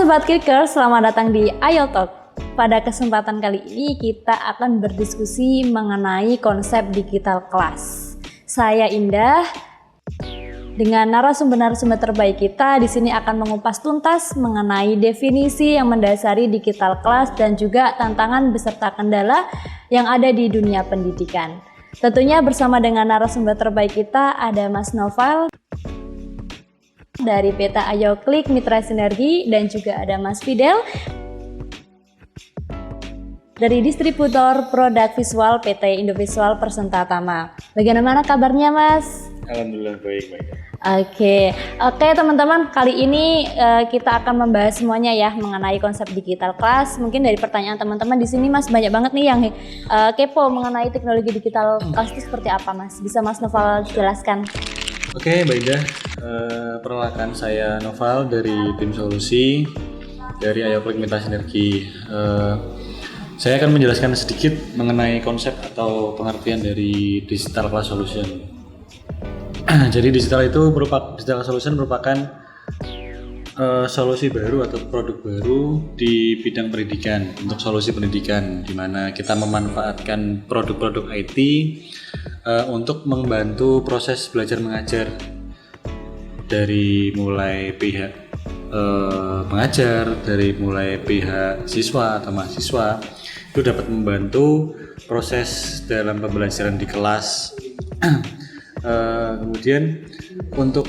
Sobat Clicker, selamat datang di Ayo Talk. Pada kesempatan kali ini kita akan berdiskusi mengenai konsep digital class. Saya Indah dengan narasumber-narasumber terbaik kita di sini akan mengupas tuntas mengenai definisi yang mendasari digital class dan juga tantangan beserta kendala yang ada di dunia pendidikan. Tentunya bersama dengan narasumber terbaik kita ada Mas Noval dari PT Ayo Klik Mitra Sinergi dan juga ada Mas Fidel dari distributor produk visual PT Indovisual Persenta Tama. Bagaimana kabarnya, Mas? Alhamdulillah baik. Oke teman-teman, kali ini kita akan membahas semuanya ya mengenai konsep digital class. Mungkin dari pertanyaan teman-teman di sini, Mas, banyak banget nih yang kepo mengenai teknologi digital class itu seperti apa, Mas? Bisa Mas Noval jelaskan? Oke, Mbak Indah. Perkenalkan, saya Noval dari tim solusi dari Ayo Klik Mitra Sinergi. Saya akan menjelaskan sedikit mengenai konsep atau pengertian dari digital class solution. Jadi digital solution merupakan solusi baru atau produk baru di bidang pendidikan untuk solusi pendidikan, di mana kita memanfaatkan produk-produk IT untuk membantu proses belajar mengajar dari mulai pihak pengajar, dari mulai pihak siswa atau mahasiswa itu dapat membantu proses dalam pembelajaran di kelas. Kemudian untuk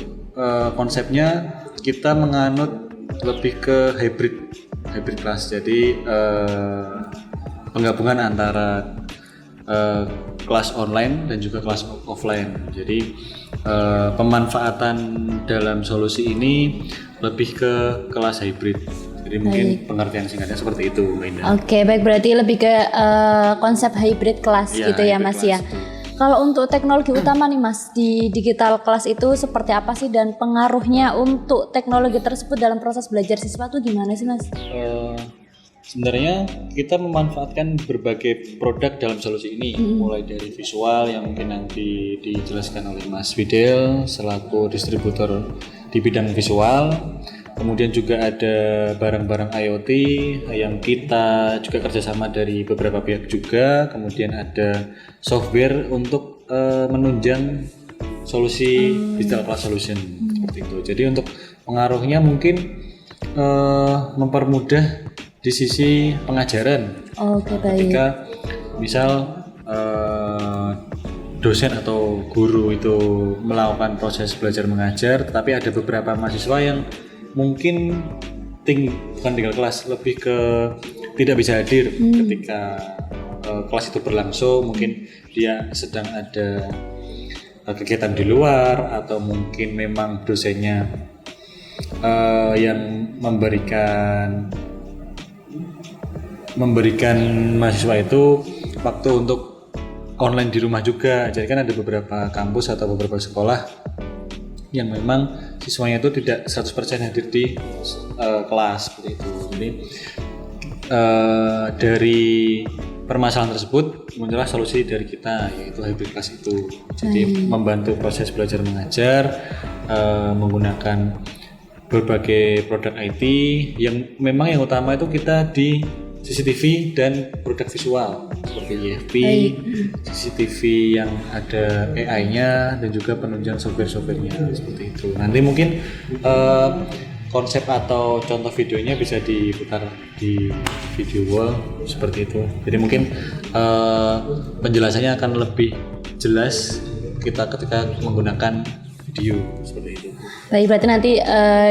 konsepnya kita menganut lebih ke hybrid kelas, jadi penggabungan antara kelas online dan juga kelas offline. Jadi pemanfaatan dalam solusi ini lebih ke kelas hybrid. Jadi mungkin pengertian singkatnya seperti itu, Mbak Indah. Oke, baik, berarti lebih ke konsep hybrid kelas gitu ya, Mas ya. Kalau untuk teknologi utama nih, Mas, di digital class itu seperti apa sih dan pengaruhnya untuk teknologi tersebut dalam proses belajar siswa itu gimana sih, Mas? Sebenarnya kita memanfaatkan berbagai produk dalam solusi ini, mulai dari visual yang mungkin nanti dijelaskan oleh Mas Fidel selaku distributor di bidang visual. Kemudian juga ada barang-barang IoT yang kita juga kerjasama dari beberapa pihak juga. Kemudian ada software untuk menunjang solusi digital class solution seperti itu. Jadi untuk pengaruhnya mungkin mempermudah di sisi pengajaran. Ketika misal dosen atau guru itu melakukan proses belajar mengajar, tetapi ada beberapa mahasiswa yang mungkin bukan tinggal kelas, lebih ke tidak bisa hadir ketika kelas itu berlangsung. Mungkin dia sedang ada kegiatan di luar, atau mungkin memang dosennya yang memberikan mahasiswa itu waktu untuk online di rumah juga. Jadi kan ada beberapa kampus atau beberapa sekolah yang memang siswanya itu tidak 100% hadir di kelas seperti itu. Jadi dari permasalahan tersebut muncullah solusi dari kita, yaitu hybrid class itu. Jadi membantu proses belajar mengajar menggunakan berbagai produk IT yang memang yang utama itu kita di CCTV dan produk visual seperti IFP, CCTV yang ada AI-nya dan juga penunjang software-softwarenya seperti itu. Nanti mungkin konsep atau contoh videonya bisa diputar di video wall seperti itu. Jadi mungkin penjelasannya akan lebih jelas kita ketika menggunakan video seperti itu. Baik, berarti nanti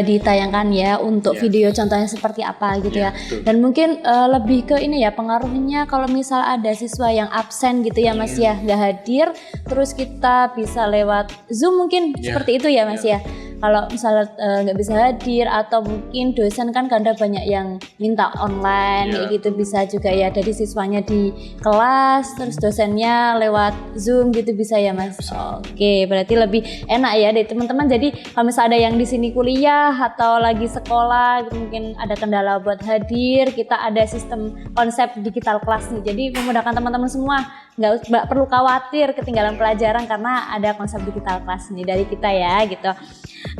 ditayangkan ya untuk video contohnya seperti apa gitu ya. Dan mungkin lebih ke ini ya, pengaruhnya kalau misal ada siswa yang absen gitu ya, Mas ya, nggak hadir, terus kita bisa lewat Zoom mungkin seperti itu ya, Mas ya. Kalau misalnya nggak bisa hadir atau mungkin dosen kan kadang banyak yang minta online kayak gitu, bisa juga ya dari siswanya di kelas terus dosennya lewat Zoom gitu bisa ya, Mas. Oke, berarti lebih enak ya dari teman-teman. Jadi kalau misalnya ada yang di sini kuliah atau lagi sekolah mungkin ada kendala buat hadir, kita ada sistem konsep digital class nih. Jadi memudahkan teman-teman semua nggak perlu khawatir ketinggalan pelajaran karena ada konsep digital class nih dari kita ya gitu.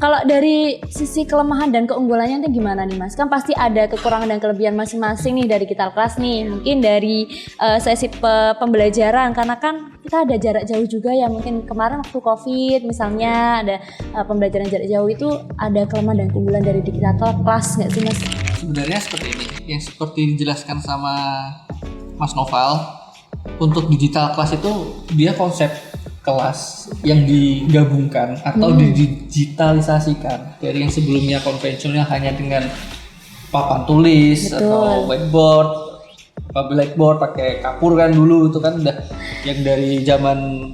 Kalau dari sisi kelemahan dan keunggulannya itu gimana nih Mas? Kan pasti ada kekurangan dan kelebihan masing-masing nih dari digital class nih. Mungkin dari sesi pembelajaran karena kan kita ada jarak jauh juga ya. Mungkin kemarin waktu COVID misalnya ada pembelajaran jarak jauh itu ada kelemahan dan keunggulan dari digital class nggak sih Mas? Sebenarnya seperti ini, yang seperti dijelaskan sama Mas Noval, untuk digital class itu dia konsep kelas yang digabungkan atau didigitalisasikan dari yang sebelumnya konvensional hanya dengan papan tulis atau whiteboard, blackboard pakai kapur kan dulu itu kan udah yang dari zaman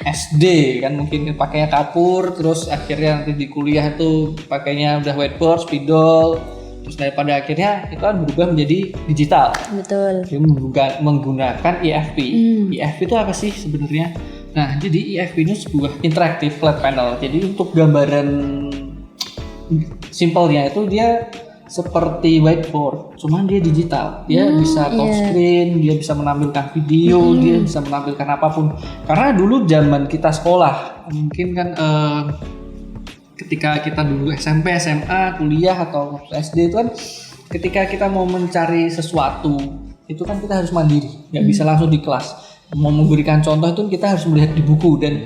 SD kan mungkin pakainya kapur, terus akhirnya nanti di kuliah itu pakainya udah whiteboard, spidol, terus daripada akhirnya itu kan berubah menjadi digital. Betul. Menggunakan IFP. IFP itu apa sih sebenarnya? Nah, jadi IFP ini sebuah interactive flat panel. Jadi untuk gambaran simpelnya itu dia seperti whiteboard, cuman dia digital. Dia bisa touchscreen, dia bisa menampilkan video, dia bisa menampilkan apapun. Karena dulu zaman kita sekolah, mungkin kan ketika kita dulu SMP, SMA, kuliah atau SD itu kan ketika kita mau mencari sesuatu itu kan kita harus mandiri, nggak bisa langsung di kelas. Mau memberikan contoh itu kita harus melihat di buku dan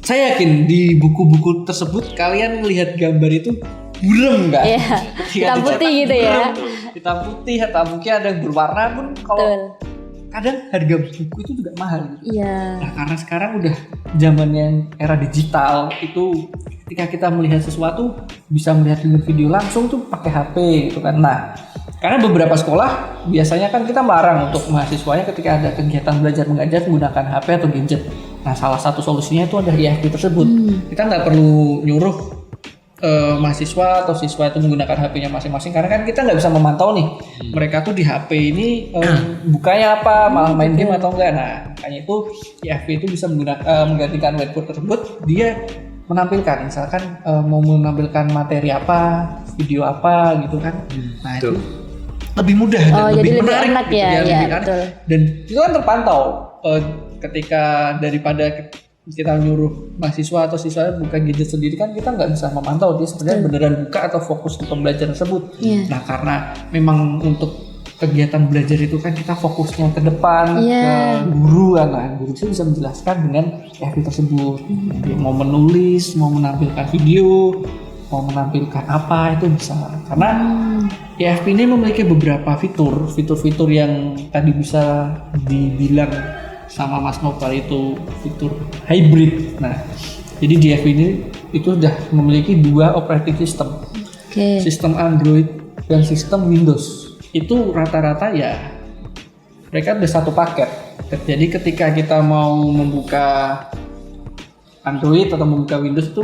saya yakin di buku-buku tersebut kalian melihat gambar itu burem nggak? Iya, hitam putih gitu ya. Hitam putih atau mungkin ada yang berwarna pun kalau kadang harga buku itu juga mahal gitu. Iya. Nah karena sekarang udah zamannya era digital itu ketika kita melihat sesuatu bisa melihat dengan video langsung tuh pakai HP gitu kan. Nah karena beberapa sekolah biasanya kan kita melarang untuk mahasiswanya ketika ada kegiatan belajar mengajar menggunakan HP atau gadget. Nah salah satu solusinya itu ada IFP tersebut. Kita nggak perlu nyuruh mahasiswa atau siswa itu menggunakan HP-nya masing-masing karena kan kita nggak bisa memantau nih mereka tuh di HP ini bukanya apa, malah main game atau enggak. Nah makanya itu IFP itu bisa menggantikan whiteboard tersebut. Dia menampilkan misalkan mau menampilkan materi apa, video apa gitu kan. Nah itu lebih mudah dan lebih menarik enak gitu, ya, lebih menarik. Dan itu kan terpantau ketika daripada kita nyuruh mahasiswa atau siswa buka gadget sendiri kan kita nggak bisa memantau dia sebenarnya beneran buka atau fokus di pembelajaran tersebut. Nah karena memang untuk kegiatan belajar itu kan kita fokusnya ke depan ke guru kan, nah guru itu bisa menjelaskan dengan IFP tersebut. Dia mau menulis, mau menampilkan video, mau menampilkan apa itu bisa karena IFP ini memiliki beberapa fitur yang tadi bisa dibilang sama Mas Noval itu fitur hybrid. Nah, jadi di IFP ini itu sudah memiliki dua operating system, sistem Android dan sistem Windows. Itu rata-rata ya mereka ada satu paket. Jadi ketika kita mau membuka Android atau membuka Windows itu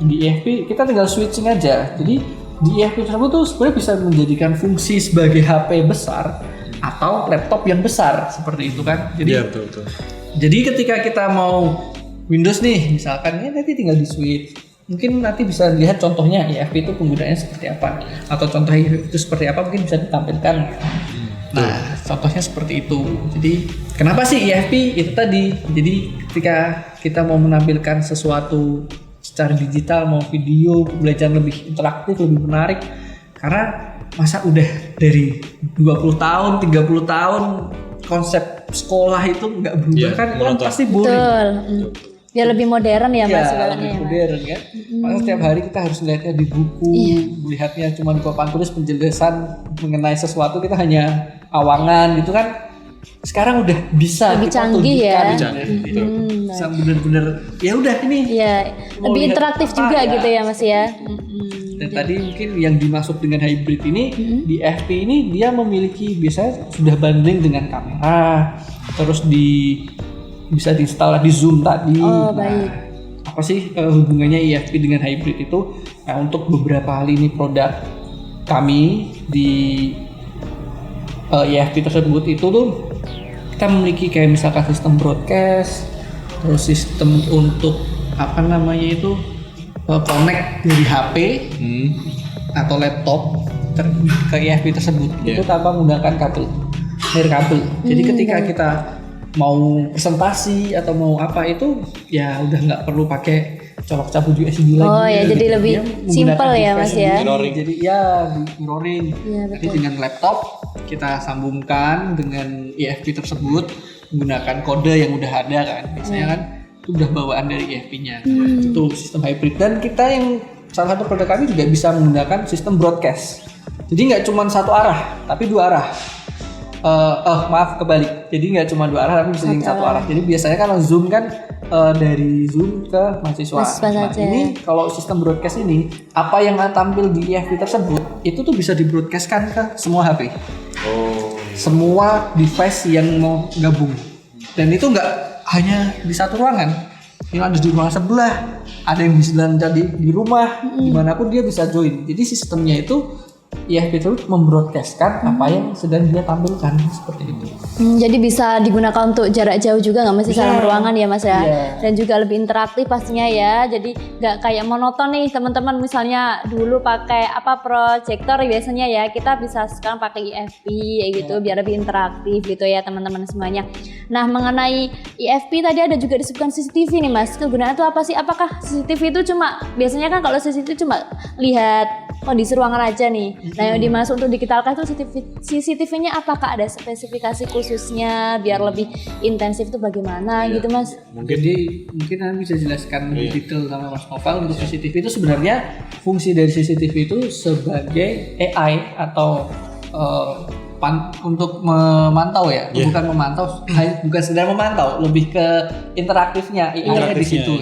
di IFP kita tinggal switching aja. Jadi di IFP tersebut tuh sebenarnya bisa menjadikan fungsi sebagai HP besar atau laptop yang besar seperti itu kan. Jadi betul. Jadi ketika kita mau Windows nih misalkan ya nanti tinggal di switch. Mungkin nanti bisa lihat contohnya IFP itu penggunaannya seperti apa atau contoh itu seperti apa mungkin bisa ditampilkan. Nah, contohnya seperti itu. Jadi kenapa sih IFP itu tadi? Jadi ketika kita mau menampilkan sesuatu secara digital, mau video, belajar lebih interaktif, lebih menarik karena masa udah dari 20 tahun, 30 tahun konsep sekolah itu nggak berubah kan pasti boring. Biar lebih modern ya Mas. Lebih modern kan. Makanya setiap hari kita harus melihatnya di buku, melihatnya cuma di papan tulis penjelasan mengenai sesuatu kita hanya awangan gitu kan. Sekarang udah bisa lebih canggih ya. Bisa bener-bener ya udah ini. Iya, lebih interaktif juga gitu ya Mas ya. Dan tadi mungkin yang dimaksud dengan hybrid ini di FP ini dia memiliki biasanya sudah bundling dengan kamera, terus bisa diinstal di Zoom tadi. Baik. Apa sih hubungannya IFP dengan hybrid itu? Nah, untuk beberapa hal ini produk kami di IFP tersebut itu tuh kita memiliki kayak misalkan sistem broadcast, terus sistem untuk apa namanya itu connect dari HP atau laptop ke IFP tersebut itu tanpa menggunakan kabel, nirkabel. Jadi ketika kita mau presentasi atau mau apa itu ya udah nggak perlu pakai colok cabut USB lagi. Oh ya, jadi lebih simple ya Mas ya. Mirroring. Jadi ya mirroring. Iya, Jadi dengan laptop kita sambungkan dengan IFP tersebut menggunakan kode yang udah ada kan. Biasanya kan itu udah bawaan dari IFP-nya. Itu sistem hybrid, dan kita yang salah satu produk kami juga bisa menggunakan sistem broadcast. Jadi nggak cuma satu arah, tapi dua arah. Maaf kebalik. Jadi nggak cuma dua arah, tapi bisa yang satu arah. Jadi biasanya kalau Zoom kan dari Zoom ke mahasiswa. Nah, saja. ini kalau sistem broadcast ini, apa yang tampil di IFP tersebut itu tuh bisa di-broadcastkan ke semua HP. Oh. Semua device yang mau gabung. Dan itu nggak hanya di satu ruangan. Yang ada di ruangan sebelah, ada yang bisa jadi di rumah, dimanapun dia bisa join. Jadi sistemnya itu IFP itu membroadcastkan apa yang sedang dia tampilkan, seperti itu. Jadi bisa digunakan untuk jarak jauh juga, nggak mesti dalam ruangan ya Mas ya. Dan juga lebih interaktif pastinya ya. Jadi nggak kayak monoton nih teman-teman, misalnya dulu pakai proyektor biasanya ya, kita bisa sekarang pakai IFP gitu biar lebih interaktif gitu ya teman-teman semuanya. Nah, mengenai IFP tadi ada juga disebutkan CCTV nih Mas. Kegunaannya itu apa sih? Apakah CCTV itu cuma, biasanya kan kalau CCTV cuma lihat kondisi ruangan aja nih. Nah, yang dimaksud untuk digitalkan itu CCTV-nya apakah ada spesifikasi khususnya biar lebih intensif itu bagaimana gitu Mas? Mungkin nanti bisa jelaskan lebih detail sama Mas Novel. Untuk CCTV itu sebenarnya fungsi dari CCTV itu sebagai AI atau untuk memantau ya, bukan memantau, bukan sekedar memantau, lebih ke interaktifnya AI di situ.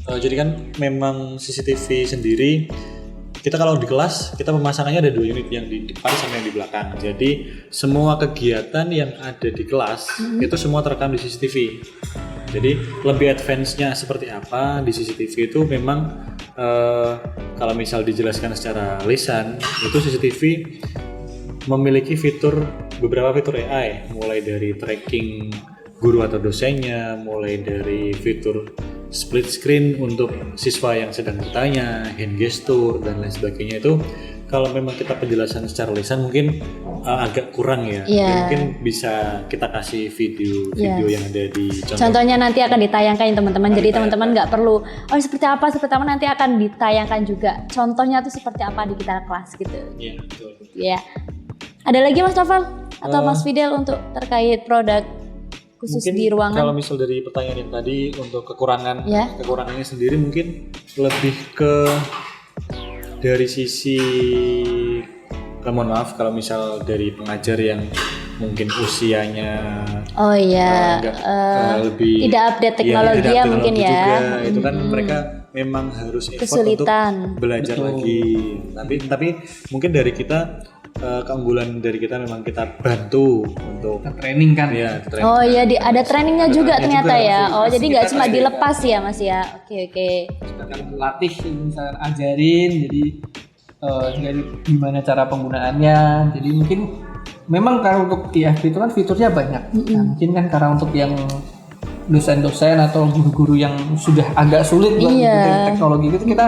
Jadi kan memang CCTV sendiri, kita kalau di kelas kita pemasangannya ada 2 unit, yang di depan sama yang di belakang. Jadi semua kegiatan yang ada di kelas itu semua terekam di CCTV. Jadi lebih advance-nya seperti apa di CCTV itu memang kalau misal dijelaskan secara lisan, itu CCTV memiliki beberapa fitur AI, mulai dari tracking guru atau dosennya, mulai dari fitur split screen untuk siswa yang sedang bertanya, hand gesture dan lain sebagainya. Itu kalau memang kita penjelasan secara lisan mungkin agak kurang ya. Mungkin bisa kita kasih video yang ada di contohnya nanti akan ditayangkan teman-teman. Jadi teman-teman nggak perlu seperti apa nanti akan ditayangkan juga. Contohnya tuh seperti apa di kita kelas gitu. Iya, betul. Ya. Ada lagi Mas Novel atau Mas Fidel untuk terkait produk khusus mungkin di ruangan? Kalau misal dari pertanyaan yang tadi untuk kekurangannya sendiri mungkin lebih ke dari sisi, mohon maaf kalau misal dari pengajar yang mungkin usianya lebih tidak update teknologi ya mungkin ya juga, itu kan mereka memang harus effort kesulitan untuk belajar lagi. Tapi mungkin dari kita, keunggulan dari kita memang kita bantu untuk training kan. Ada trainingnya juga ternyata ya. Jadi nggak cuma dilepas ya Mas ya. Oke. Kita latih, misalnya ajarin, jadi gimana cara penggunaannya. Jadi mungkin memang karena untuk IFP itu kan fiturnya banyak. Nah, mungkin kan karena untuk yang dosen-dosen atau guru-guru yang sudah agak sulit buat menggunakan teknologi itu, kita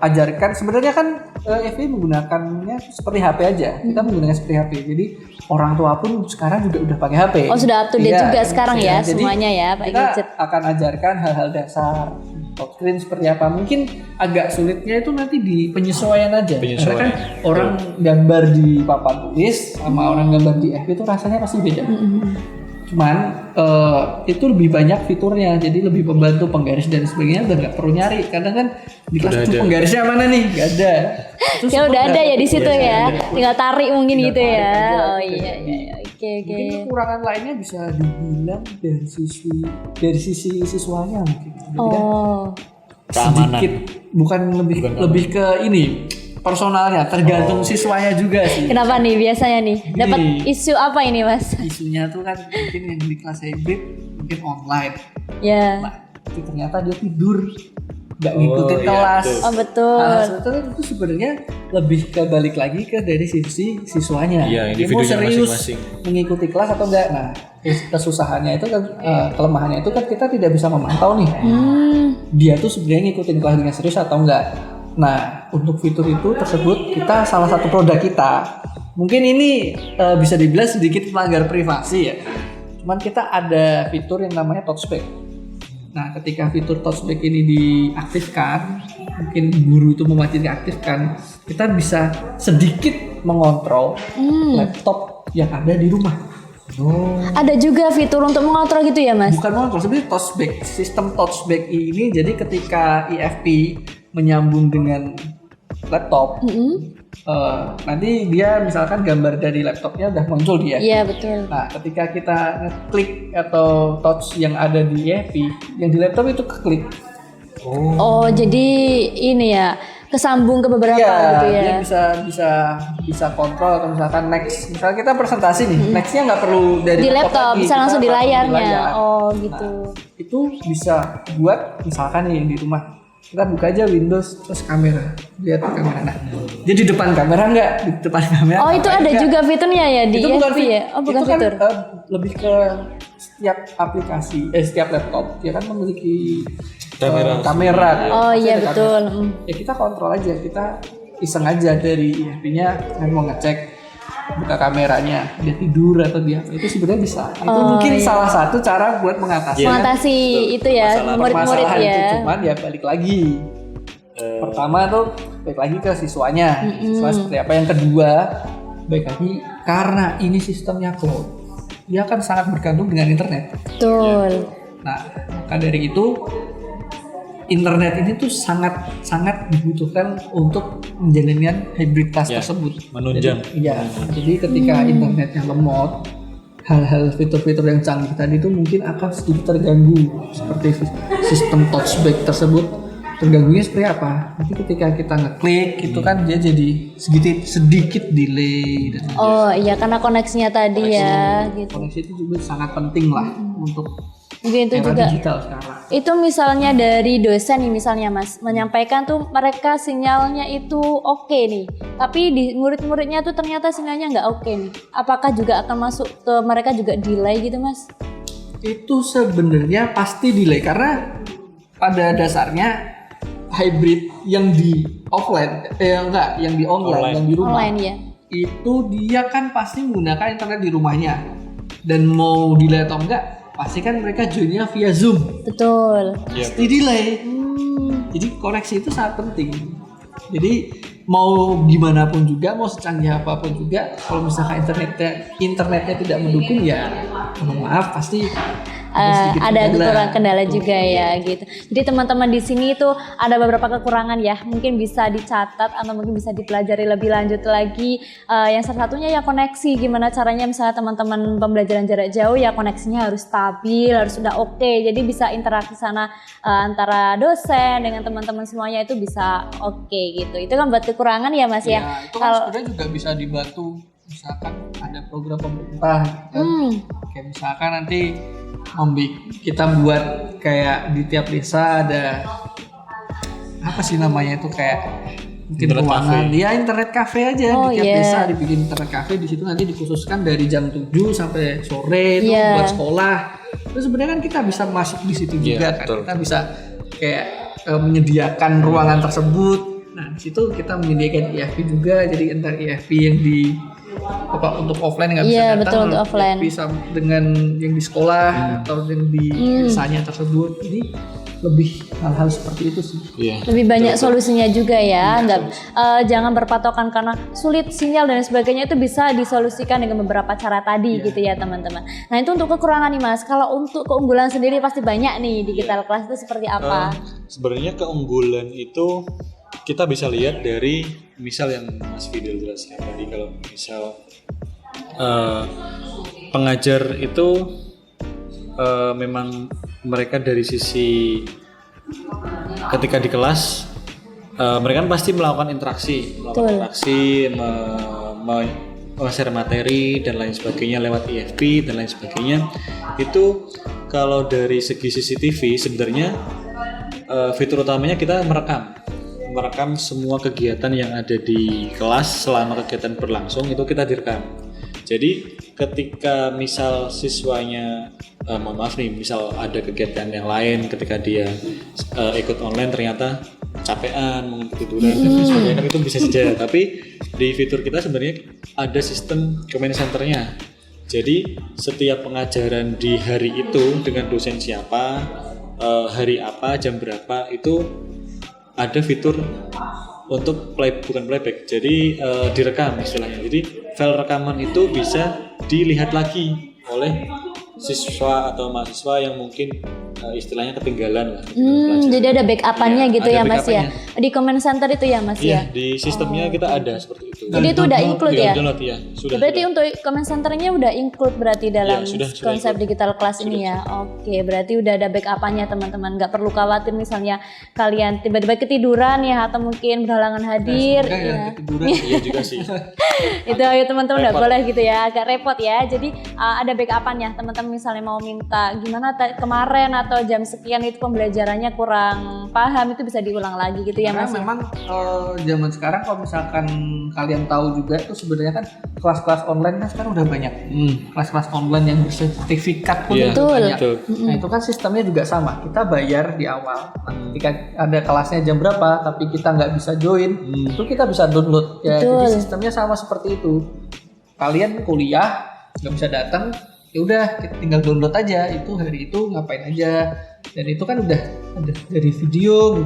ajarkan. Sebenarnya kan IFP menggunakannya seperti HP aja. Kita menggunakan seperti HP. Jadi orang tua pun sekarang juga udah pakai HP. Sudah up to date juga sekarang ya, jadi semuanya ya Pak kita gadget. akan ajarkan hal-hal dasar touchscreen seperti apa. Mungkin agak sulitnya itu nanti di penyesuaian aja. Karena kan orang gambar di papan tulis sama orang gambar di IFP itu rasanya pasti beda. Cuman itu lebih banyak fiturnya, jadi lebih membantu penggaris dan sebagainya. Udah nggak perlu nyari, kadang kan di kelas itu penggarisnya mana nih, nggak ada. Ya udah ada ya di situ ya, tinggal tarik mungkin gitu ya. Oke. Mungkin kekurangan lainnya bisa dibilang dari sisi siswanya mungkin. Jadi keamanan. Sedikit bukan lebih ke ini. Personalnya tergantung siswanya juga sih. Kenapa nih biasanya nih? Dapat isu apa ini Mas? Isunya tuh kan mungkin yang di kelas hybrid mungkin online. Nah, itu ternyata dia tidur, nggak ngikutin kelas. Betul. Itu sebenarnya lebih ke balik lagi ke dari sisi siswanya. Dia mau serius masing-masing mengikuti kelas atau enggak. Nah, kesusahannya itu kan, kelemahannya itu kan kita tidak bisa memantau nih. Dia tuh sebenarnya ngikutin kelas dengan serius atau enggak. Nah, untuk fitur itu tersebut kita salah satu produk kita. Mungkin ini bisa dibilang sedikit melanggar privasi ya. Cuman kita ada fitur yang namanya touchback. Nah, ketika fitur touchback ini diaktifkan, mungkin guru itu mengaktifkan, kita bisa sedikit mengontrol laptop yang ada di rumah. Ada juga fitur untuk mengontrol gitu ya, Mas? Bukan mengontrol, sebenarnya touchback. Sistem touchback ini jadi ketika IFP menyambung dengan laptop, nanti dia misalkan gambar dari laptopnya udah muncul dia. Iya, betul. Nah, ketika kita ngeklik atau touch yang ada di IFP, yang di laptop itu keklik. Oh, jadi ini ya, kesambung ke beberapa Iya, gitu ya. dia bisa kontrol atau misalkan next. Misalnya kita presentasi nih, nextnya nggak perlu dari Di laptop, lagi, bisa kita langsung di layarnya. di layar. Oh, gitu. Nah, itu bisa buat misalkan nih di rumah kita buka aja Windows terus kamera, lihat kamera. Nah, dia di depan kamera nggak? Di depan kamera. Oh, itu ada juga fiturnya ya di Itu bukan IFP ya? Oh, bukan itu kan, fitur. lebih ke setiap aplikasi, setiap laptop dia kan memiliki kamera. Oh Pasti iya ada betul. kamera. Ya kita kontrol aja, kita iseng aja dari IFP-nya kan mau ngecek buka kameranya, dia tidur atau dia apa, itu sebenarnya bisa. Itu mungkin salah satu cara buat mengatasi Mengatasi itu ya, murid-murid permasalahan ya. itu. Cuman ya balik lagi. Pertama tuh balik lagi ke siswanya. Siswa seperti apa. Yang kedua, balik lagi karena ini sistemnya cloud. Dia akan sangat bergantung dengan internet. Betul. Nah, maka dari itu internet ini tuh sangat dibutuhkan untuk menjalankan hybrid class tersebut. Menunjang. Jadi ketika internetnya lemot, hal-hal fitur-fitur yang canggih tadi itu mungkin akan sedikit terganggu. Seperti sistem touchback tersebut terganggunya seperti apa? Nanti ketika kita ngeklik itu kan dia jadi sedikit delay dan Oh iya, karena koneksinya tadi ya, gitu. koneksi itu juga sangat penting lah untuk Mungkin itu era juga. digital sekarang. Itu misalnya dari dosen nih misalnya Mas, menyampaikan tuh mereka sinyalnya itu oke nih, tapi di murid-muridnya tuh ternyata sinyalnya nggak oke nih. Apakah juga akan masuk ke mereka juga delay gitu Mas? Itu sebenarnya pasti delay karena pada dasarnya hybrid yang di offline, yang di online, yang di rumah, Online ya. itu dia kan pasti menggunakan internet di rumahnya dan mau delay atau enggak pasti kan mereka joinnya via Zoom. Betul. Pasti delay. Jadi koneksi itu sangat penting. Jadi mau gimana pun juga, mau secanggih apapun juga, kalau misalkan internetnya tidak mendukung ya mohon maaf pasti ada kekurangan kendala juga ya gitu. Jadi teman-teman di sini itu ada beberapa kekurangan ya, mungkin bisa dicatat atau mungkin bisa dipelajari lebih lanjut lagi. Yang salah satunya ya koneksi, gimana caranya misalnya teman-teman pembelajaran jarak jauh ya koneksinya harus stabil, harus sudah oke. Jadi bisa interaksi sana antara dosen dengan teman-teman semuanya itu bisa oke gitu. Itu kan buat kekurangan ya Mas ya. Itu kan sebenarnya juga bisa dibantu misalkan ada program pemerintah kan. Kayak misalkan nanti kita buat kayak di tiap desa ada apa sih namanya itu kayak mungkin internet ruangan cafe. Ya internet cafe aja di tiap desa dibikin internet cafe, di situ nanti dikhususkan dari jam 7 sampai sore itu buat sekolah. Terus sebenarnya kan kita bisa masuk di situ juga kan. Kita bisa kayak menyediakan ruangan tersebut. Nah, di situ kita menyediakan IFP juga, jadi entar IFP yang di untuk offline nggak bisa datang, untuk offline. Bisa dengan yang di sekolah atau yang di desanya tersebut. Jadi lebih hal-hal seperti itu sih. Lebih banyak solusinya juga ya. Jangan berpatokan karena sulit sinyal dan sebagainya, itu bisa disolusikan dengan beberapa cara tadi gitu ya teman-teman. Nah itu untuk kekurangan nih Mas. Kalau untuk keunggulan sendiri pasti banyak nih digital class itu seperti apa? Sebenarnya keunggulan itu kita bisa lihat dari misal yang Mas Fidel jelaskan tadi, kalau misal pengajar itu memang mereka dari sisi ketika di kelas mereka kan pasti melakukan interaksi, share materi dan lain sebagainya lewat IFP dan lain sebagainya. Itu kalau dari segi CCTV sebenarnya fitur utamanya kita merekam semua kegiatan yang ada di kelas selama kegiatan berlangsung, itu kita direkam. Jadi ketika misal siswanya misal ada kegiatan yang lain ketika dia ikut online ternyata capean, mungkin ketiduran dan sebagainya, kan itu bisa saja. Tapi di fitur kita sebenarnya ada sistem command center-nya. Jadi setiap pengajaran di hari itu dengan dosen siapa, hari apa, jam berapa itu ada fitur untuk bukan playback, jadi direkam istilahnya. Jadi file rekaman itu bisa dilihat lagi oleh siswa atau mahasiswa yang mungkin istilahnya ketinggalan lah. Jadi ada backup-annya gitu ada ya Mas ya. Di comment center itu ya Mas ya. Di sistemnya kita ada seperti itu. Jadi itu udah include ya. Download ya. Sudah. Berarti untuk comment centernya udah include berarti dalam sudah konsep include. digital class ini ya. Oke, berarti udah ada backup-annya teman-teman. Nggak perlu khawatir misalnya kalian tiba-tiba ketiduran ya atau mungkin berhalangan hadir. Ya, ketiduran. Iya juga sih. Itu ayo teman-teman nggak boleh gitu ya, agak repot ya. Jadi ada backup-nya teman-teman misalnya mau minta gimana kemarin atau jam sekian itu pembelajarannya kurang paham, itu bisa diulang lagi gitu ya Karena Mas. memang zaman sekarang kalau misalkan kalian tahu juga itu sebenarnya kan kelas-kelas online kan sekarang udah banyak. Kelas-kelas online yang bersertifikat pun Iya, udah banyak. betul. Nah itu kan sistemnya juga sama, kita bayar di awal. Ketika ada kelasnya jam berapa tapi kita nggak bisa join, itu kita bisa download ya. Betul. Jadi sistemnya sama seperti itu. Kalian kuliah nggak bisa datang, ya udah kita tinggal download aja itu hari itu ngapain aja, dan itu kan udah ada dari video.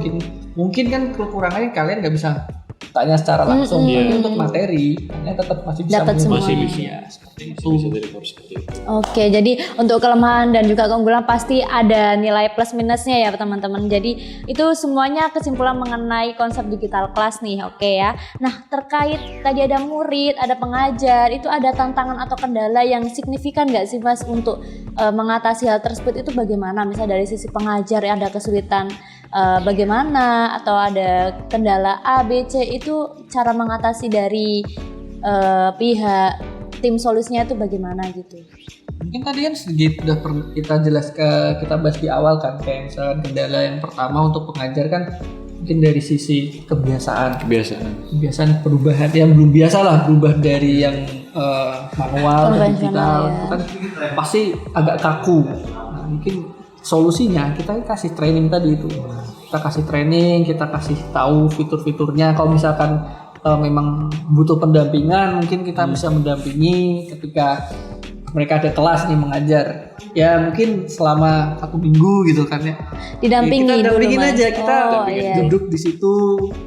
Mungkin kan kekurangannya kalian nggak bisa tanya secara langsung, tapi untuk materi kalian tetap masih bisa Dapat semua. Masih bisa. Ya, seperti itu. Bisa dari course seperti itu. Oke, jadi untuk kelemahan dan juga keunggulan pasti ada nilai plus minusnya ya teman-teman. Jadi itu semuanya kesimpulan mengenai konsep digital class nih, oke ya. Nah terkait tadi ada murid, ada pengajar, itu ada tantangan atau kendala yang signifikan nggak sih Mas untuk mengatasi hal tersebut, itu bagaimana? Misalnya dari sisi pengajar ada kesulitan bagaimana, atau ada kendala A, B, C, itu cara mengatasi dari pihak tim solusinya itu bagaimana gitu? Mungkin tadi kan sedikit udah kita bahas di awal kan, kayak misalnya kendala yang pertama untuk pengajar kan mungkin dari sisi kebiasaan perubahan yang belum biasa lah, berubah dari yang manual ke digital ya. itu kan pasti agak kaku. Nah, mungkin solusinya kita kasih training tadi itu, kita kasih training, kita kasih tahu fitur-fiturnya. Kalau misalkan memang butuh pendampingan, mungkin kita bisa mendampingi ketika mereka ada kelas nih mengajar, ya mungkin selama 1 minggu gitu kan ya. Didampingi Kita dampingin dulu, aja, Mas. kita Iya. duduk di situ,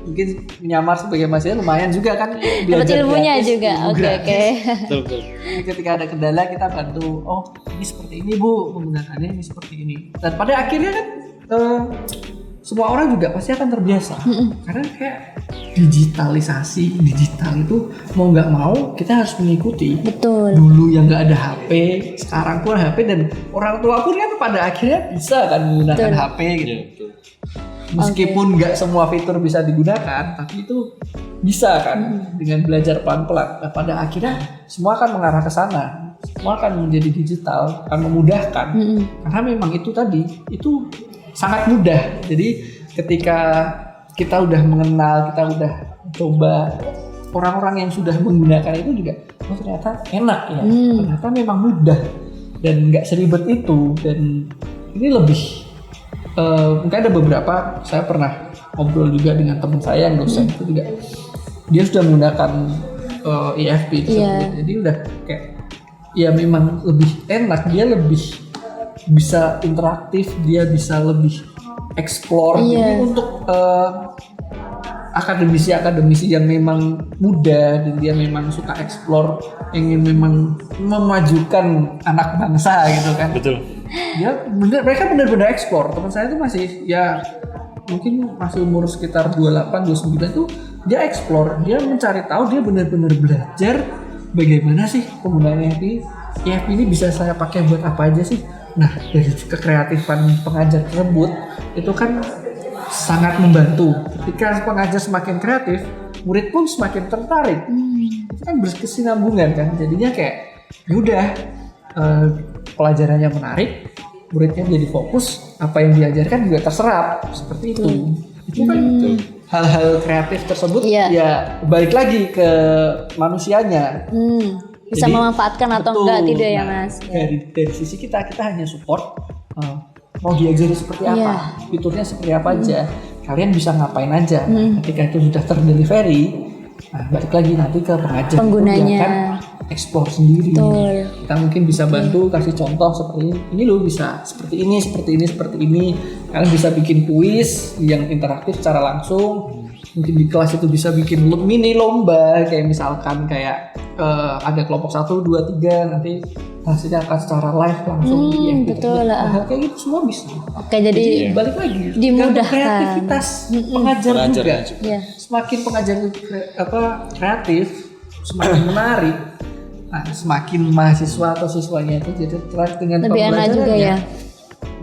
mungkin menyamar sebagai mahasiswa lumayan juga kan. Dapat ilmunya gratis, juga. ilmu Oke. gratis. Betul. Ketika ada kendala kita bantu, oh ini seperti ini Bu, menggunakannya ini seperti ini. Dan pada akhirnya kan semua orang juga pasti akan terbiasa. Karena kayak digital itu mau nggak mau kita harus mengikuti. Betul. Dulu yang nggak ada HP, sekarang pun HP, dan orang tua pun kan pada akhirnya bisa kan menggunakan Betul. HP gitu. Iya, betul. Meskipun nggak semua fitur bisa digunakan, tapi itu bisa kan dengan belajar pelan-pelan. Nah, pada akhirnya semua akan mengarah ke sana. Semua akan menjadi digital, akan memudahkan. Karena memang itu tadi, itu sangat mudah. Jadi ketika kita udah mengenal, kita udah coba, orang-orang yang sudah menggunakan itu juga, oh ternyata enak ya. Ternyata memang mudah dan nggak seribet itu. Dan ini lebih mungkin ada beberapa, saya pernah ngobrol juga dengan teman saya yang dosen itu juga, dia sudah menggunakan IFP itu jadi udah kayak ya memang lebih enak, dia lebih bisa interaktif, dia bisa lebih explore. Jadi untuk akademisi yang memang muda dan dia memang suka explore, ingin memang memajukan anak bangsa gitu kan. Betul. Mereka benar-benar explore. Teman saya itu masih ya mungkin masih umur sekitar 28, 29 tuh dia explore, dia mencari tahu, dia benar-benar belajar bagaimana sih penggunaan EFP ini bisa saya pakai buat apa aja sih. Nah, dari kekreatifan pengajar tersebut itu kan sangat membantu. Ketika pengajar semakin kreatif, murid pun semakin tertarik. Itu kan berkesinambungan kan. Jadinya kayak yaudah pelajarannya menarik, muridnya jadi fokus, apa yang diajarkan juga terserap. Seperti itu. Itu kan hal-hal kreatif tersebut ya balik lagi ke manusianya. Bisa jadi, memanfaatkan atau enggak tidak ya Mas? Dari sisi kita hanya support, mau diajari seperti apa, fiturnya seperti apa aja, kalian bisa ngapain aja. Ketika itu sudah terdelivery, nah balik lagi nanti ke pengajar penggunanya kan explore sendiri. Betul. Kita mungkin bisa bantu kasih contoh seperti ini loh, bisa seperti ini, seperti ini, seperti ini. Kalian bisa bikin kuis yang interaktif secara langsung. Mungkin di kelas itu bisa bikin mini lomba, kayak misalkan kayak ada kelompok 1, 2, 3, nanti hasilnya akan secara live langsung di FB. betul lah. Hal kayak gitu semua bisa. Oke, jadi Balik lagi dimudahkan. kreativitas pengajar juga. Iya. Semakin pengajar kreatif, semakin menarik. Nah, semakin mahasiswa atau siswanya itu jadi tertarik dengan lebih enak juga ya.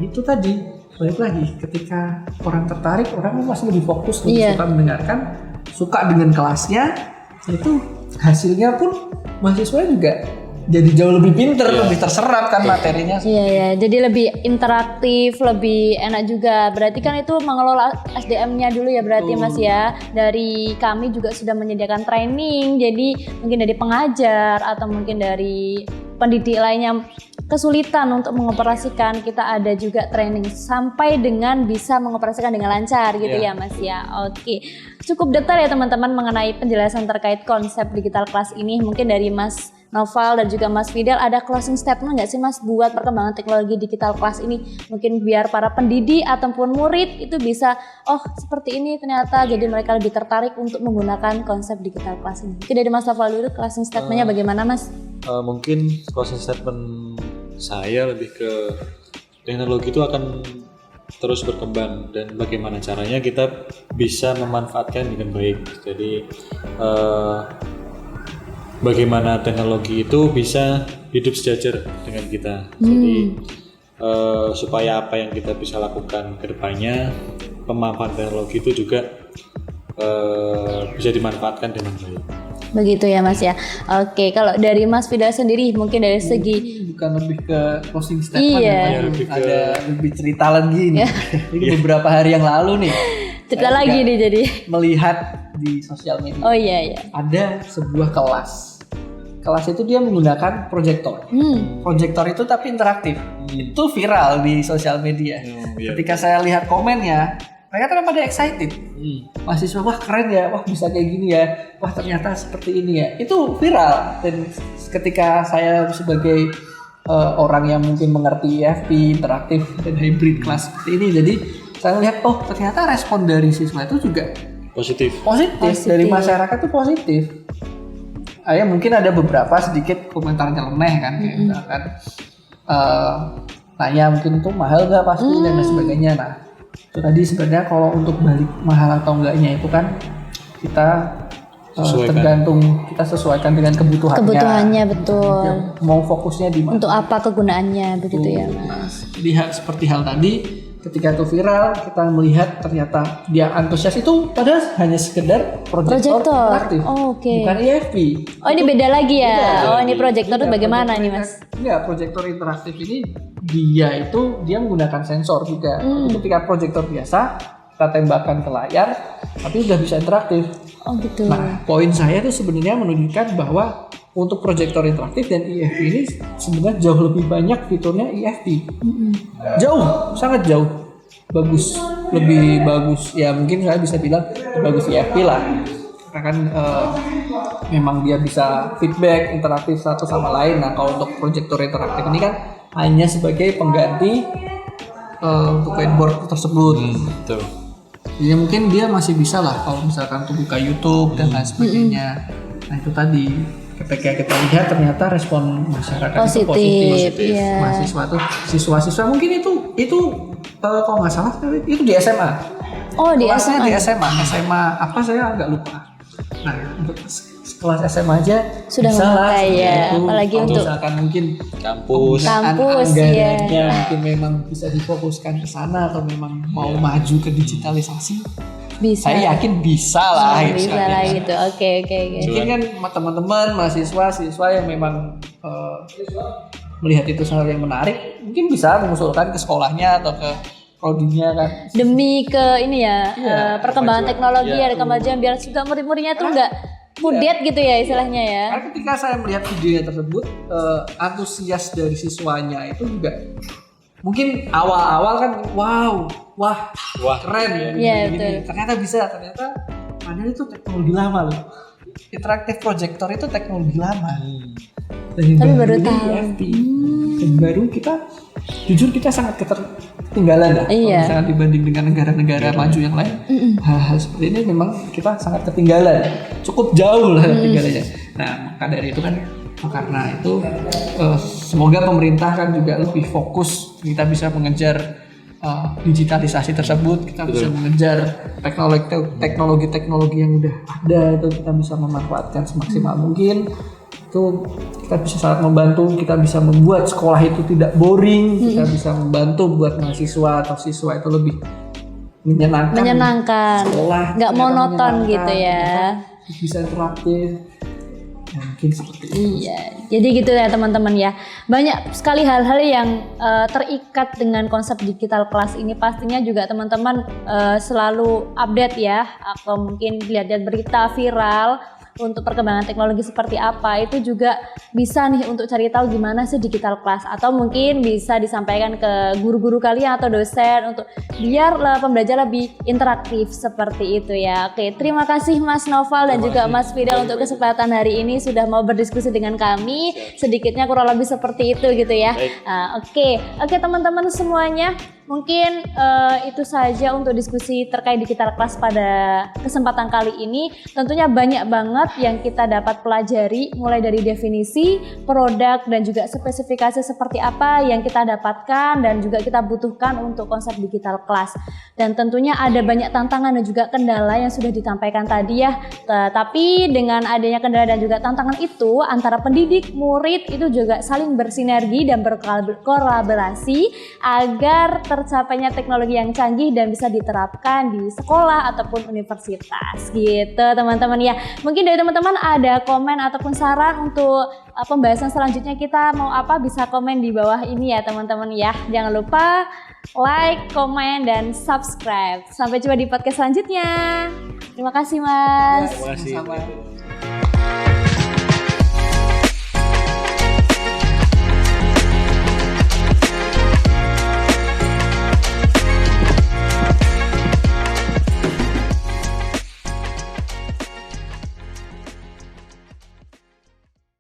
Itu tadi balik lagi, ketika orang tertarik, orang masih lebih fokus, lebih Iya. suka mendengarkan, suka dengan kelasnya, itu hasilnya pun mahasiswa juga jadi jauh lebih pinter, lebih terserap kan materinya. Iya ya, jadi lebih interaktif, lebih enak juga. Berarti kan itu mengelola SDM-nya dulu ya berarti Mas ya. Dari kami juga sudah menyediakan training, jadi mungkin dari pengajar atau mungkin dari pendidik lainnya kesulitan untuk mengoperasikan, kita ada juga training sampai dengan bisa mengoperasikan dengan lancar gitu ya Mas ya. Oke, cukup detail ya teman-teman mengenai penjelasan terkait konsep digital class ini. Mungkin dari Mas Noval dan juga Mas Fidel, ada closing statement nggak sih Mas buat perkembangan teknologi digital class ini? Mungkin biar para pendidik ataupun murid itu bisa, oh seperti ini ternyata, jadi mereka lebih tertarik untuk menggunakan konsep digital class ini. Mungkin dari Mas Noval dulu, closing statementnya bagaimana Mas? Mungkin closing statement saya lebih ke teknologi itu akan terus berkembang dan bagaimana caranya kita bisa memanfaatkan dengan baik. Jadi bagaimana teknologi itu bisa hidup sejajar dengan kita. Jadi supaya apa yang kita bisa lakukan ke depannya, pemanfaatan teknologi itu juga bisa dimanfaatkan dengan baik. Begitu ya Mas ya. Oke, kalau dari Mas Fidel sendiri mungkin dari segi Bukan lebih ke closing statement, Iya. ada lebih cerita lagi nih. Ini beberapa hari yang lalu nih, cerita saya lagi juga nih jadi. melihat di sosial media. Oh iya iya. Ada sebuah kelas. Kelas itu dia menggunakan proyektor. Proyektor itu tapi interaktif. Itu viral di sosial media. Ketika saya lihat komennya, mereka kan pada excited. Mahasiswa, wah keren ya, wah bisa kayak gini ya, wah ternyata seperti ini ya. Itu viral. Dan ketika saya sebagai orang yang mungkin mengerti IFP, interaktif dan hybrid kelas seperti ini, jadi saya lihat, oh ternyata respon dari siswa itu juga Positif. Dari masyarakat itu positif. Ya mungkin ada beberapa sedikit komentar nyeleneh kan, kayak misalkan nanya mungkin itu mahal nggak pasti dan lain sebagainya. Nah itu tadi sebenarnya kalau untuk balik mahal atau enggaknya itu kan kita tergantung, kita sesuaikan dengan kebutuhannya. Kebutuhannya betul. Ya, mau fokusnya di mana? Untuk apa kegunaannya begitu ya Mas. Lihat seperti hal tadi, ketika itu viral, kita melihat ternyata dia antusias itu padahal hanya sekedar proyektor interaktif, oke. bukan IFP. Oh ini beda lagi ya. Beda. Oh ini proyektor itu bagaimana nih Mas? Iya, proyektor interaktif ini dia menggunakan sensor juga. Ketika proyektor biasa kita tembakkan ke layar, tapi udah bisa interaktif. Oh gitu. Nah, poin saya itu sebenarnya menunjukkan bahwa untuk proyektor interaktif dan IFP ini sebenarnya jauh lebih banyak fiturnya IFP. Jauh, sangat jauh. Bagus, lebih bagus. Ya mungkin saya bisa bilang bagus IFP lah. Karena kan memang dia bisa feedback interaktif satu sama lain. Nah, kalau untuk proyektor interaktif ini kan hanya sebagai pengganti untuk whiteboard tersebut. Betul. Jadi mungkin dia masih bisa lah kalau misalkan untuk buka YouTube dan lain sebagainya. Nah itu tadi ketika kita lihat ternyata respon masyarakat itu positif. Iya. Mahasiswa tuh, siswa-siswa mungkin itu kalau nggak salah itu di SMA. Oh di Kelasnya SMA. di SMA apa saya agak lupa. Nah untuk kelas SMA aja Sudah bisa lah memakai seperti ya, itu. apalagi Kalau untuk misalkan mungkin Kampus. Kampus, anggarannya iya. mungkin memang bisa difokuskan ke sana atau memang mau maju ke digitalisasi. Bisa. Saya yakin bisa lah. Bisa lah gitu. Oke. Mungkin kan teman-teman mahasiswa-siswa yang memang melihat itu hal yang menarik, mungkin bisa mengusulkan ke sekolahnya atau ke prodinya kan. Demi ke ini ya, perkembangan teknologi Iya. ada kemajuan biar juga murid-muridnya tuh nggak kudet gitu ya istilahnya ya. Karena ketika saya melihat videonya tersebut, antusias dari siswanya itu juga mungkin awal-awal kan wah keren ya. Iya, gini. betul. Ternyata bisa, padahal itu teknologi lama loh. interaktif projector itu teknologi lama. Tapi baru ini tahu. UFP. Dan baru kita jujur kita sangat ketinggalan lah. Kalau misalnya dibanding dengan negara-negara maju yang lain, hal-hal seperti ini memang kita sangat ketinggalan, cukup jauh lah ketinggalannya. Nah maka dari itu kan, karena itu semoga pemerintah kan juga lebih fokus, kita bisa mengejar digitalisasi tersebut, kita bisa mengejar teknologi yang udah ada, itu kita bisa memanfaatkan semaksimal mungkin. Itu kita bisa sangat membantu, kita bisa membuat sekolah itu tidak boring, kita bisa membantu buat mahasiswa atau siswa itu lebih menyenangkan, sekolah nggak monoton gitu ya, bisa interaktif. Ya, mungkin seperti itu. Iya, jadi gitu ya teman-teman ya. Banyak sekali hal-hal yang terikat dengan konsep digital class ini. Pastinya juga teman-teman selalu update ya, atau mungkin lihat-lihat berita viral untuk perkembangan teknologi seperti apa, itu juga bisa nih untuk cari tahu gimana sih digital class, atau mungkin bisa disampaikan ke guru-guru kalian atau dosen untuk biar pembelajar lebih interaktif seperti itu ya. Oke, terima kasih Mas Noval dan juga Mas Fidel untuk kesempatan hari ini sudah mau berdiskusi dengan kami. Sedikitnya kurang lebih seperti itu gitu ya. Oke teman-teman semuanya, mungkin itu saja untuk diskusi terkait digital class pada kesempatan kali ini. Tentunya banyak banget yang kita dapat pelajari, mulai dari definisi, produk, dan juga spesifikasi seperti apa yang kita dapatkan dan juga kita butuhkan untuk konsep digital class. Dan tentunya ada banyak tantangan dan juga kendala yang sudah ditampaikan tadi ya. Tapi dengan adanya kendala dan juga tantangan itu, antara pendidik, murid itu juga saling bersinergi dan berkolaborasi agar tercapainya teknologi yang canggih dan bisa diterapkan di sekolah ataupun universitas gitu teman-teman ya. Mungkin dari teman-teman ada komen ataupun saran untuk pembahasan selanjutnya kita mau apa, bisa komen di bawah ini ya teman-teman ya. Jangan lupa like, komen, dan subscribe. Sampai jumpa di podcast selanjutnya. Terima kasih Mas. Terima kasih. Sama.